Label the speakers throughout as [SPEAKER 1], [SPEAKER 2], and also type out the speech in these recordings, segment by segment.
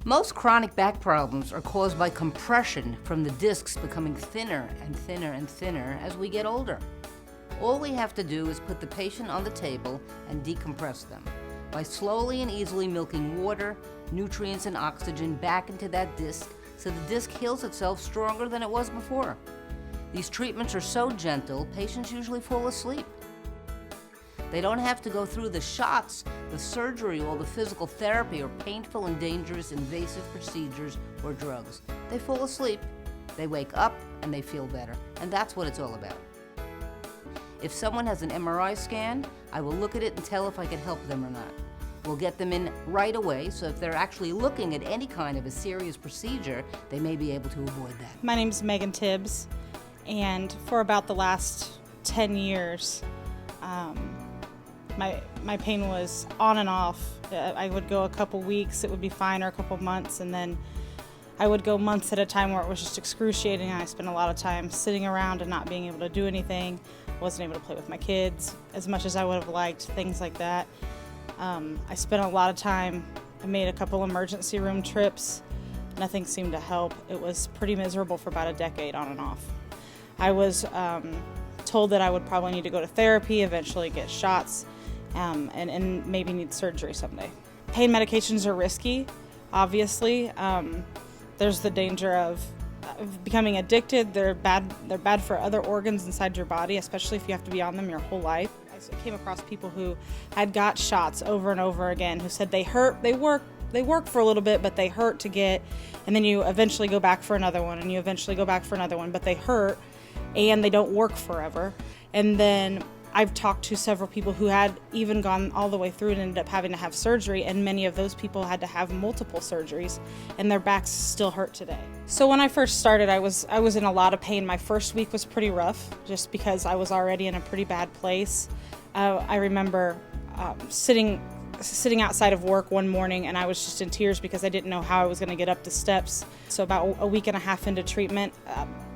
[SPEAKER 1] Most chronic back problems are caused by compression from the discs becoming thinner and thinner and thinner as we get older. All we have to do is put the patient on the table and decompress them by slowly and easily milking water, nutrients, and oxygen back into that disc so the disc heals itself stronger than it was before. These treatments are so gentle, patients usually fall asleep. They don't have to go through the shots, the surgery, or the physical therapy, or painful and dangerous invasive procedures or drugs. They fall asleep, they wake up, and they feel better. And that's what it's all about. If someone has an MRI scan, I will look at it and tell if I can help them or not. We'll get them in right away, so if they're actually looking at any kind of a serious procedure, they may be able to avoid that.
[SPEAKER 2] My name's Megan Tibbs, and for about the last 10 years, my pain was on and off. I would go a couple weeks, it would be fine, or a couple months, and then I would go months at a time where it was just excruciating. I spent a lot of time sitting around and not being able to do anything. I wasn't able to play with my kids as much as I would have liked, things like that. I spent a lot of time, I made a couple emergency room trips. Nothing seemed to help. It was pretty miserable for about a decade on and off. I was told that I would probably need to go to therapy, eventually get shots, and maybe need surgery someday. Pain medications are risky, obviously. There's the danger of becoming addicted. They're bad for other organs inside your body, especially if you have to be on them your whole life. I came across people who had got shots over and over again, who said they hurt, they work for a little bit, but they hurt to get, and then you eventually go back for another one, and you eventually go back for another one, but they hurt, and they don't work forever. And then I've talked to several people who had even gone all the way through and ended up having to have surgery, and many of those people had to have multiple surgeries, and their backs still hurt today. So when I first started, I was in a lot of pain. My first week was pretty rough, just because I was already in a pretty bad place. I remember sitting outside of work one morning, and I was just in tears because I didn't know how I was going to get up the steps. So about a week and a half into treatment,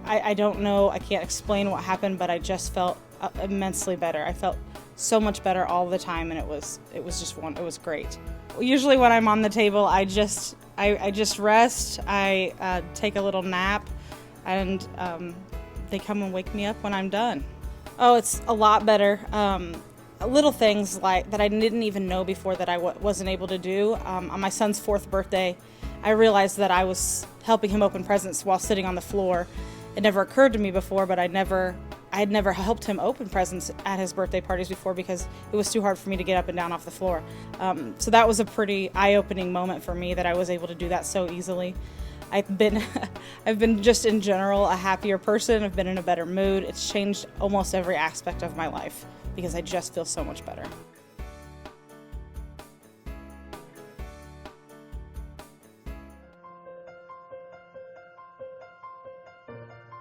[SPEAKER 2] I don't know, I can't explain what happened, but I just felt immensely better. I felt so much better all the time, and it was great. Usually when I'm on the table, I just rest, I take a little nap, and they come and wake me up when I'm done. Oh, it's a lot better. Little things like that I didn't even know before that I wasn't able to do. On my son's 4th birthday, I realized that I was helping him open presents while sitting on the floor. It never occurred to me before, but I had never helped him open presents at his birthday parties before because it was too hard for me to get up and down off the floor. So that was a pretty eye-opening moment for me that I was able to do that so easily. I've been just in general a happier person. I've been in a better mood. It's changed almost every aspect of my life because I just feel so much better.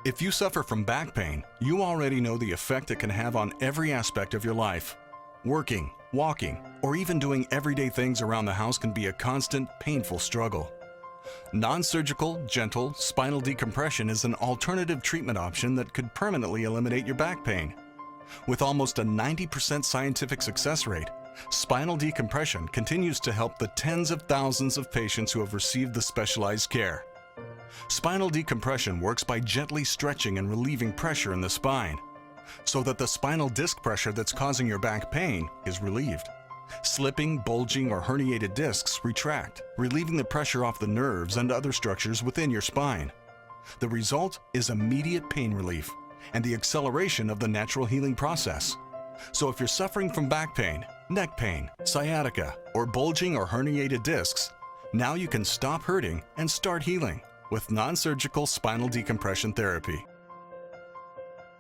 [SPEAKER 3] If you suffer from back pain, you already know the effect it can have on every aspect of your life. Working, walking, or even doing everyday things around the house can be a constant, painful struggle. Non-surgical, gentle spinal decompression is an alternative treatment option that could permanently eliminate your back pain. With almost a 90% scientific success rate, spinal decompression continues to help the tens of thousands of patients who have received the specialized care. Spinal decompression works by gently stretching and relieving pressure in the spine, so that the spinal disc pressure that's causing your back pain is relieved. Slipping, bulging, or herniated discs retract, relieving the pressure off the nerves and other structures within your spine. The result is immediate pain relief and the acceleration of the natural healing process. So if you're suffering from back pain, neck pain, sciatica, or bulging or herniated discs, now you can stop hurting and start healing with non-surgical spinal decompression therapy.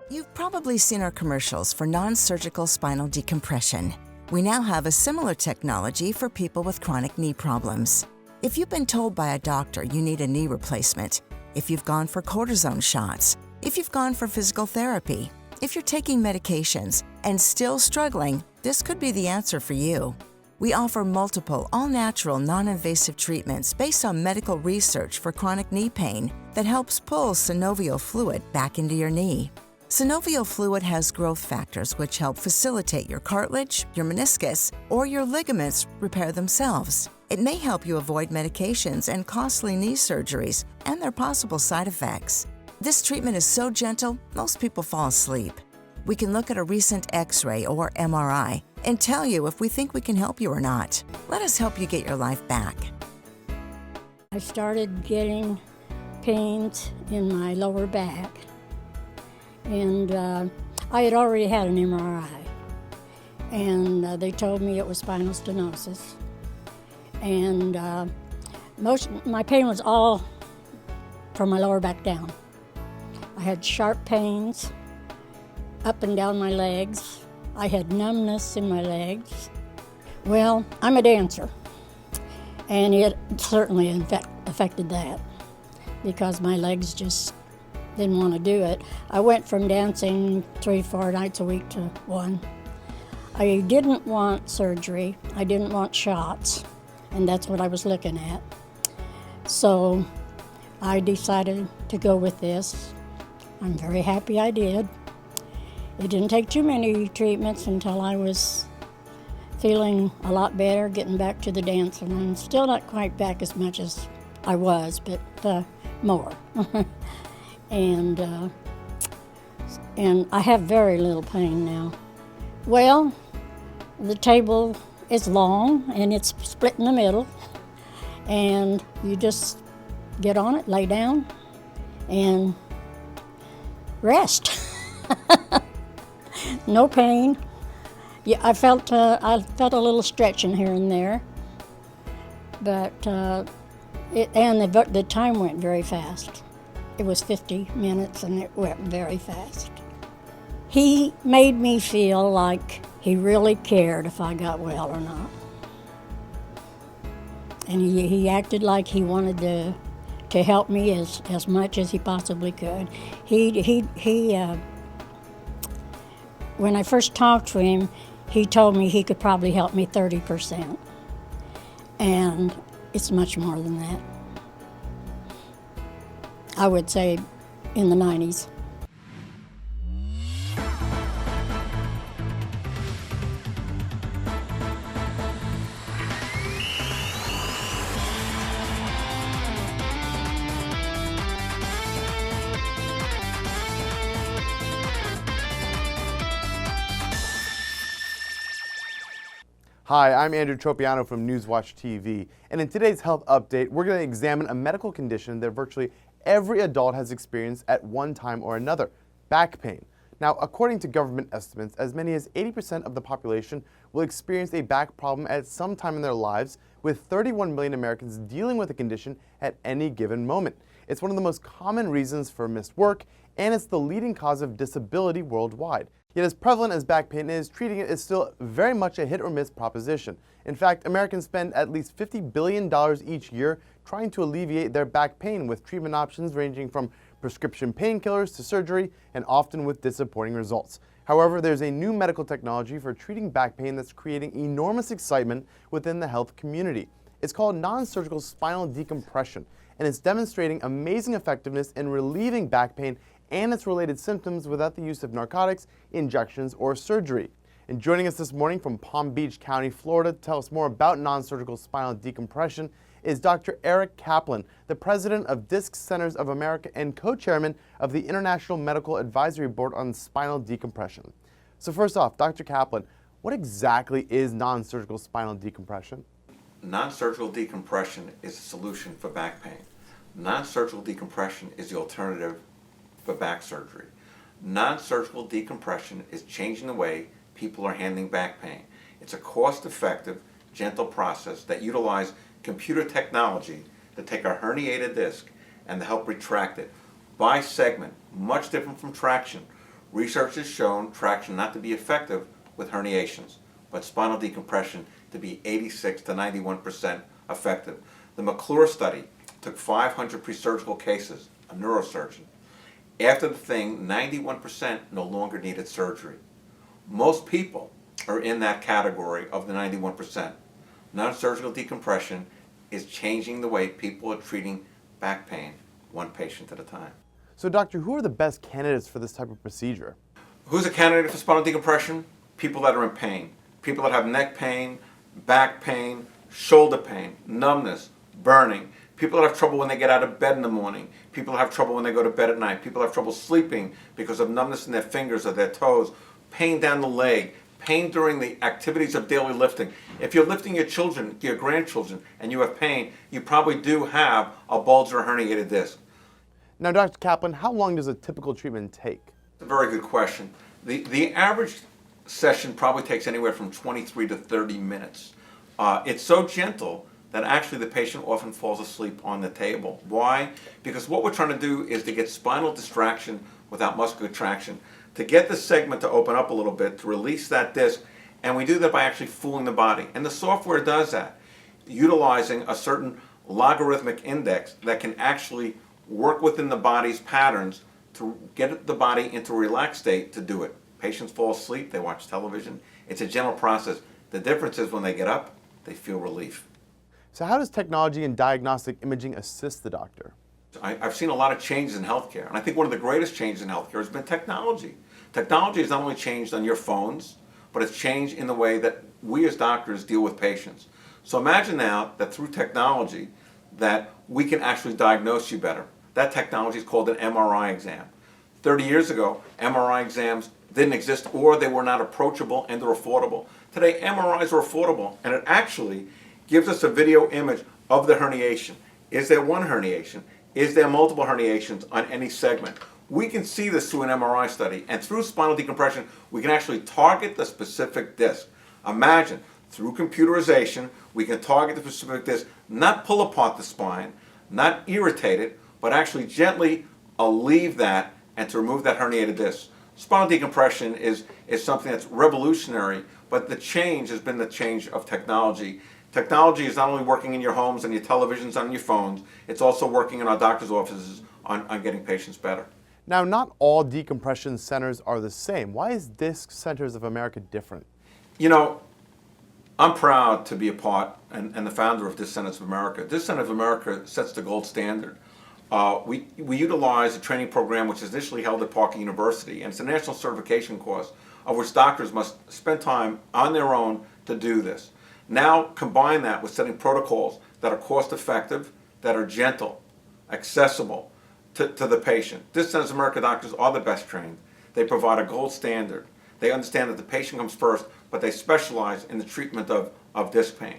[SPEAKER 4] You've probably seen our commercials for non-surgical spinal decompression. We now have a similar technology for people with chronic knee problems. If you've been told by a doctor you need a knee replacement, if you've gone for cortisone shots, if you've gone for physical therapy, if you're taking medications and still struggling, this could be the answer for you. We offer multiple, all-natural, non-invasive treatments based on medical research for chronic knee pain that helps pull synovial fluid back into your knee. Synovial fluid has growth factors which help facilitate your cartilage, your meniscus, or your ligaments repair themselves. It may help you avoid medications and costly knee surgeries and their possible side effects. This treatment is so gentle, most people fall asleep. We can look at a recent X-ray or MRI and tell you if we think we can help you or not. Let us help you get your life back.
[SPEAKER 5] I started getting pains in my lower back, and I had already had an MRI, and they told me it was spinal stenosis, and my pain was all from my lower back down. I had sharp pains up and down my legs. I had numbness in my legs. Well, I'm a dancer, and it certainly affected that because my legs just didn't want to do it. I went from dancing 3-4 nights a week to 1. I didn't want surgery. I didn't want shots, and that's what I was looking at. So I decided to go with this. I'm very happy I did. It didn't take too many treatments until I was feeling a lot better, getting back to the dancing. I'm still not quite back as much as I was, but more. And I have very little pain now. Well, the table is long and it's split in the middle, and you just get on it, lay down, and rest. No pain. Yeah, I felt a little stretching here and there, but the time went very fast. It was 50 minutes and it went very fast. He made me feel like he really cared if I got well or not, and he acted like he wanted to help me as much as he possibly could. When I first talked to him, he told me he could probably help me 30%, and it's much more than that. I would say in the 90s.
[SPEAKER 6] Hi, I'm Andrew Tropiano from Newswatch TV, and in today's health update, we're going to examine a medical condition that virtually every adult has experienced at one time or another: back pain. Now, according to government estimates, as many as 80% of the population will experience a back problem at some time in their lives, with 31 million Americans dealing with the condition at any given moment. It's one of the most common reasons for missed work, and it's the leading cause of disability worldwide. Yet as prevalent as back pain is, treating it is still very much a hit or miss proposition. In fact, Americans spend at least $50 billion each year trying to alleviate their back pain, with treatment options ranging from prescription painkillers to surgery, and often with disappointing results. However, there's a new medical technology for treating back pain that's creating enormous excitement within the health community. It's called non-surgical spinal decompression, and it's demonstrating amazing effectiveness in relieving back pain and its related symptoms without the use of narcotics, injections, or surgery. And joining us this morning from Palm Beach County, Florida, to tell us more about non-surgical spinal decompression is Dr. Eric Kaplan, the president of Disc Centers of America and co-chairman of the International Medical Advisory Board on Spinal Decompression. So first off, Dr. Kaplan, what exactly is non-surgical spinal decompression?
[SPEAKER 7] Non-surgical decompression is a solution for back pain. Non-surgical decompression is the alternative for back surgery. Non-surgical decompression is changing the way people are handling back pain. It's a cost-effective, gentle process that utilizes computer technology to take a herniated disc and to help retract it by segment, much different from traction. Research has shown traction not to be effective with herniations, but spinal decompression to be 86 to 91% effective. The McClure study took 500 pre-surgical cases, a neurosurgeon. After the thing, 91% no longer needed surgery. Most people are in that category of the 91%. Non-surgical decompression is changing the way people are treating back pain, one patient at a time.
[SPEAKER 6] So doctor, who are the best candidates for this type of procedure?
[SPEAKER 7] Who's a candidate for spinal decompression? People that are in pain. People that have neck pain, back pain, shoulder pain, numbness, burning, people that have trouble when they get out of bed in the morning, people that have trouble when they go to bed at night, people that have trouble sleeping because of numbness in their fingers or their toes, pain down the leg, pain during the activities of daily lifting. If you're lifting your children, your grandchildren, and you have pain, you probably do have a bulge or a herniated disc.
[SPEAKER 6] Now, Dr. Kaplan, how long does a typical treatment take?
[SPEAKER 7] It's a very good question. The average session probably takes anywhere from 23 to 30 minutes. It's so gentle that actually the patient often falls asleep on the table. Why? Because what we're trying to do is to get spinal distraction without muscular traction, to get the segment to open up a little bit, to release that disc, and we do that by actually fooling the body. And the software does that, utilizing a certain logarithmic index that can actually work within the body's patterns to get the body into a relaxed state to do it. Patients fall asleep, they watch television. It's a gentle process. The difference is when they get up, they feel relief.
[SPEAKER 6] So how does technology and diagnostic imaging assist the doctor?
[SPEAKER 7] I've seen a lot of changes in healthcare, and I think one of the greatest changes in healthcare has been technology. Technology has not only changed on your phones, but it's changed in the way that we as doctors deal with patients. So imagine now that through technology that we can actually diagnose you better. That technology is called an MRI exam. 30 years ago, MRI exams didn't exist, or they were not approachable and they're affordable. Today, MRIs are affordable, and it actually gives us a video image of the herniation. Is there one herniation? Is there multiple herniations on any segment? We can see this through an MRI study, and through spinal decompression, we can actually target the specific disc. Imagine, through computerization, we can target the specific disc, not pull apart the spine, not irritate it, but actually gently alleviate that and to remove that herniated disc. Spinal decompression is something that's revolutionary, but the change has been the change of technology. Technology is not only working in your homes and your televisions and your phones, it's also working in our doctor's offices on getting patients better.
[SPEAKER 6] Now, not all decompression centers are the same. Why is Disc Centers of America different?
[SPEAKER 7] You know, I'm proud to be a part and the founder of Disc Centers of America. Disc Centers of America sets the gold standard. We utilize a training program which is initially held at Parker University, and it's a national certification course of which doctors must spend time on their own to do this. Now combine that with setting protocols that are cost effective, that are gentle, accessible to the patient. Disc Centers of America doctors are the best trained. They provide a gold standard. They understand that the patient comes first, but they specialize in the treatment of disc pain.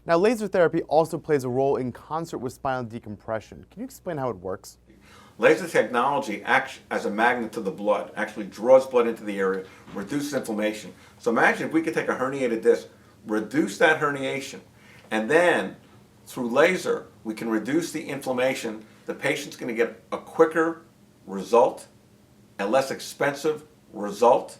[SPEAKER 6] Now, laser therapy also plays a role in concert with spinal decompression. Can you explain how it works?
[SPEAKER 7] Laser technology acts as a magnet to the blood, actually draws blood into the area, reduces inflammation. So imagine if we could take a herniated disc, reduce that herniation, and then through laser we can reduce the inflammation. The patient's going to get a quicker result, a less expensive result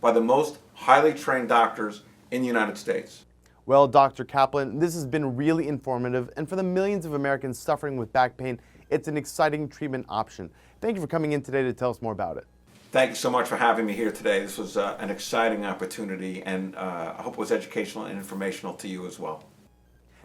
[SPEAKER 7] by the most highly trained doctors in the United States.
[SPEAKER 6] Well, Dr. Kaplan, this has been really informative, and for the millions of Americans suffering with back pain, it's an exciting treatment option. Thank you for coming in today to tell us more about it.
[SPEAKER 7] Thank you so much for having me here today. This was an exciting opportunity, and I hope it was educational and informational to you as well.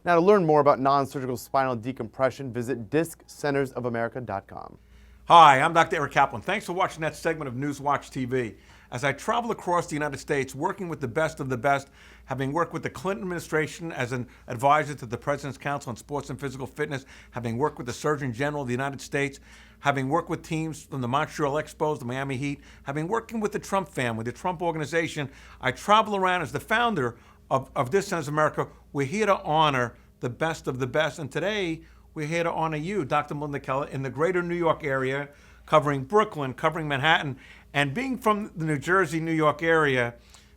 [SPEAKER 6] Now, to learn more about non-surgical spinal decompression, visit DiscCentersofAmerica.com.
[SPEAKER 8] Hi, I'm Dr. Eric Kaplan. Thanks for watching that segment of Newswatch TV. As I travel across the United States working with the best of the best, having worked with the Clinton administration as an advisor to the President's Council on Sports and Physical Fitness, having worked with the Surgeon General of the United States, having worked with teams from the Montreal Expos, the Miami Heat, having working with the Trump family, the Trump organization, I travel around as the founder of Disc Centers of America. We're here to honor the best of the best, and today we're here to honor you, Dr. Melinda Keller, in the greater New York area, covering Brooklyn, covering Manhattan, and being from the New Jersey, New York area.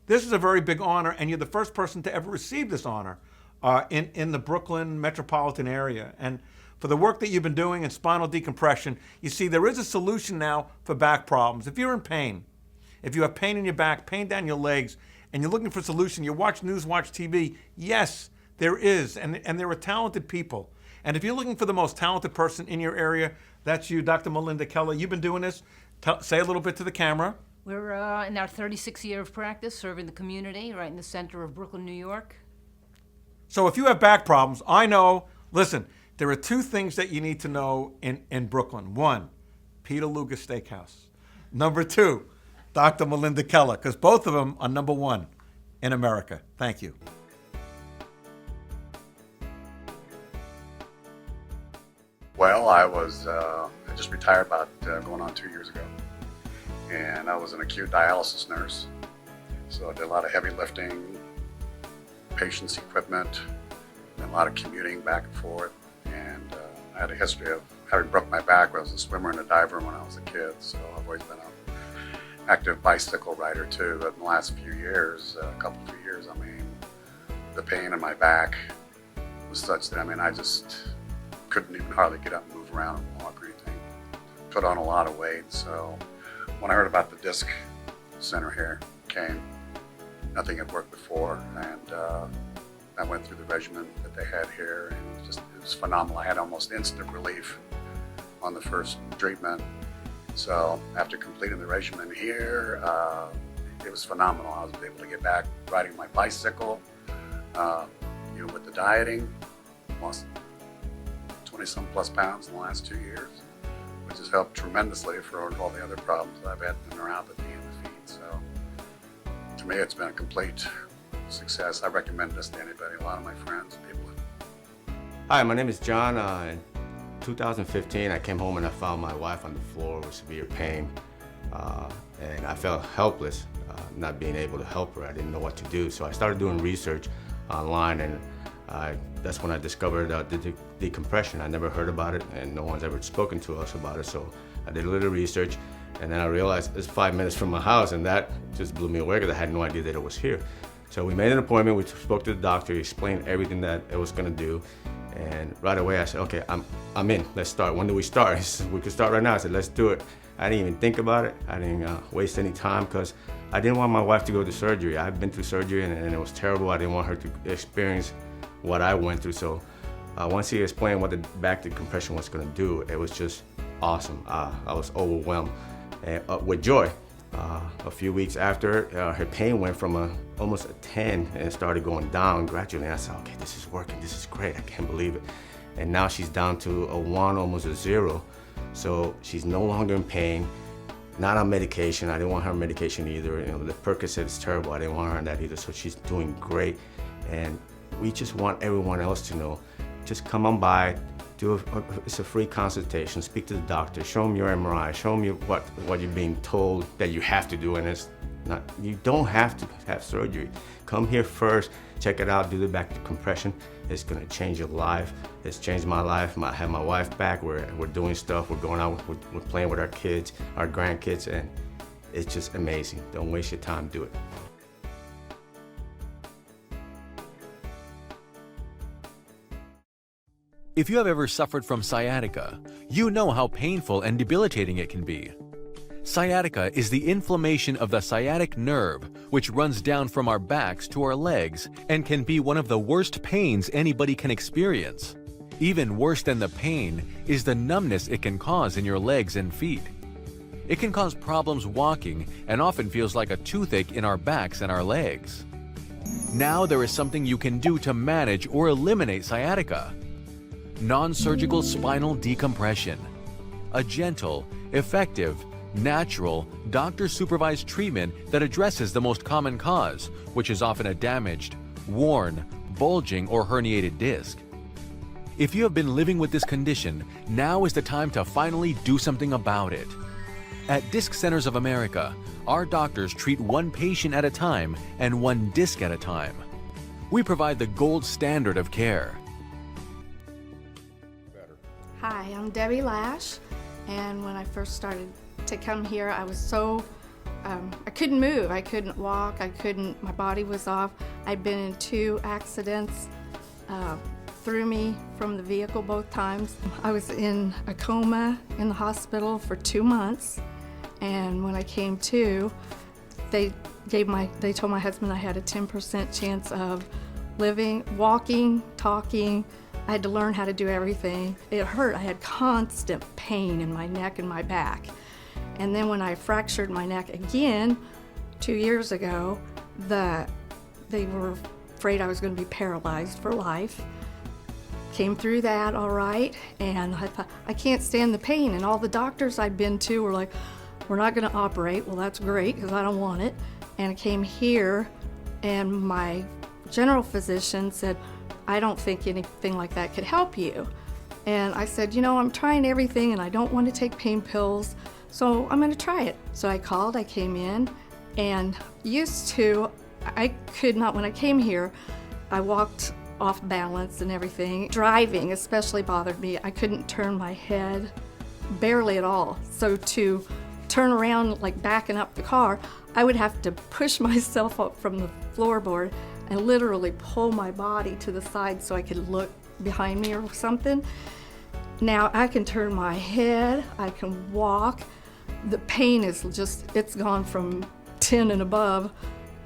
[SPEAKER 8] This is a very big honor, and you're the first person to ever receive this honor in the Brooklyn metropolitan area. And for the work that you've been doing in spinal decompression, you see there is a solution now for back problems. If you're in pain, if you have pain in your back, pain down your legs, and you're looking for a solution, you watch Newswatch TV, yes, there is, and there are talented people. And if you're looking for the most talented person in your area, that's you, Dr. Melinda Keller. You've been doing this. Say a little bit to the camera.
[SPEAKER 1] We're in our 36th year of practice, serving the community right in the center of Brooklyn, New York.
[SPEAKER 8] So if you have back problems, I know, listen, there are two things that you need to know in Brooklyn. One, Peter Luger Steakhouse. Number two, Dr. Melinda Keller, because both of them are number one in America. Thank you.
[SPEAKER 9] Well, I just retired about going on 2 years ago, and I was an acute dialysis nurse. So I did a lot of heavy lifting, patients' equipment, and a lot of commuting back and forth. And I had a history of having broke my back. I was a swimmer and a diver when I was a kid, so I've always been an active bicycle rider too. But in the last few years, few years, I mean, the pain in my back was such that, I mean, I just couldn't even hardly get up and move around and walk or anything. Put on a lot of weight. So when I heard about the disc center here, came, nothing had worked before, and I went through the regimen that they had here, and it was phenomenal. I had almost instant relief on the first treatment. So after completing the regimen here, it was phenomenal. I was able to get back riding my bicycle, with the dieting, lost 20-some plus pounds in the last 2 years, which has helped tremendously for all the other problems that I've had, the neuropathy and the feet. So to me, it's been a complete success. I recommend this to anybody, a lot of my friends, people.
[SPEAKER 10] Hi, my name is John. In 2015, I came home and I found my wife on the floor with severe pain, and I felt helpless, not being able to help her. I didn't know what to do, so I started doing research online, and that's when I discovered the decompression. I never heard about it, and no one's ever spoken to us about it, so I did a little research, and then I realized it's 5 minutes from my house, and that just blew me away because I had no idea that it was here. So we made an appointment, we spoke to the doctor, he explained everything that it was gonna do, and right away I said, okay, I'm in, let's start. When do we start? He said, we could start right now. I said, let's do it. I didn't even think about it. I didn't waste any time because I didn't want my wife to go to surgery. I've been through surgery and it was terrible. I didn't want her to experience what I went through. So once he explained what the back decompression was gonna do, it was just awesome. I was overwhelmed and, with joy. A few weeks after, her pain went from almost a 10 and it started going down gradually. And I said, okay, this is working, this is great, I can't believe it. And now she's down to a 1, almost a 0. So she's no longer in pain, not on medication. I didn't want her on medication either. The Percocet is terrible, I didn't want her on that either. So she's doing great. And we just want everyone else to know, just come on by, it's a free consultation, speak to the doctor, show them your MRI, show them what you're being told that you have to do, and it's not, you don't have to have surgery. Come here first, check it out, do the back decompression. It's gonna change your life. It's changed my life. I have my wife back, we're doing stuff, we're going out, we're playing with our kids, our grandkids, and it's just amazing. Don't waste your time, do it.
[SPEAKER 11] If you have ever suffered from sciatica, you know how painful and debilitating it can be. Sciatica is the inflammation of the sciatic nerve, which runs down from our backs to our legs and can be one of the worst pains anybody can experience. Even worse than the pain is the numbness it can cause in your legs and feet. It can cause problems walking and often feels like a toothache in our backs and our legs. Now there is something you can do to manage or eliminate sciatica. Non-surgical spinal decompression. A gentle, effective, natural, doctor-supervised treatment that addresses the most common cause, which is often a damaged, worn, bulging, or herniated disc. If you have been living with this condition, now is the time to finally do something about it. At Disc Centers of America, our doctors treat one patient at a time and one disc at a time. We provide the gold standard of care.
[SPEAKER 12] Hi, I'm Debbie Lash, and when I first started to come here, I was so, I couldn't move, I couldn't walk, my body was off. I'd been in 2 accidents, threw me from the vehicle both times. I was in a coma in the hospital for 2 months, and when I came to, they told my husband I had a 10% chance of living, walking, talking. I had to learn how to do everything. It hurt. I had constant pain in my neck and my back. And then when I fractured my neck again 2 years ago, they were afraid I was going to be paralyzed for life. Came through that all right, and I thought, I can't stand the pain. And all the doctors I'd been to were like, we're not going to operate. Well, that's great because I don't want it. And I came here, and my general physician said, I don't think anything like that could help you. And I said, you know, I'm trying everything and I don't want to take pain pills, so I'm going to try it. So I called, I came in, and I could not, when I came here, I walked off balance and everything. Driving especially bothered me. I couldn't turn my head barely at all. So to turn around, like backing up the car, I would have to push myself up from the floorboard and literally pull my body to the side so I could look behind me or something. Now I can turn my head, I can walk. The pain is just, it's gone from 10 and above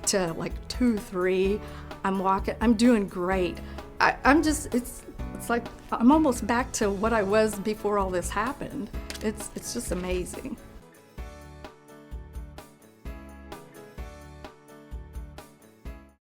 [SPEAKER 12] to like 2, 3. I'm walking, I'm doing great. It's like I'm almost back to what I was before all this happened. It's just amazing.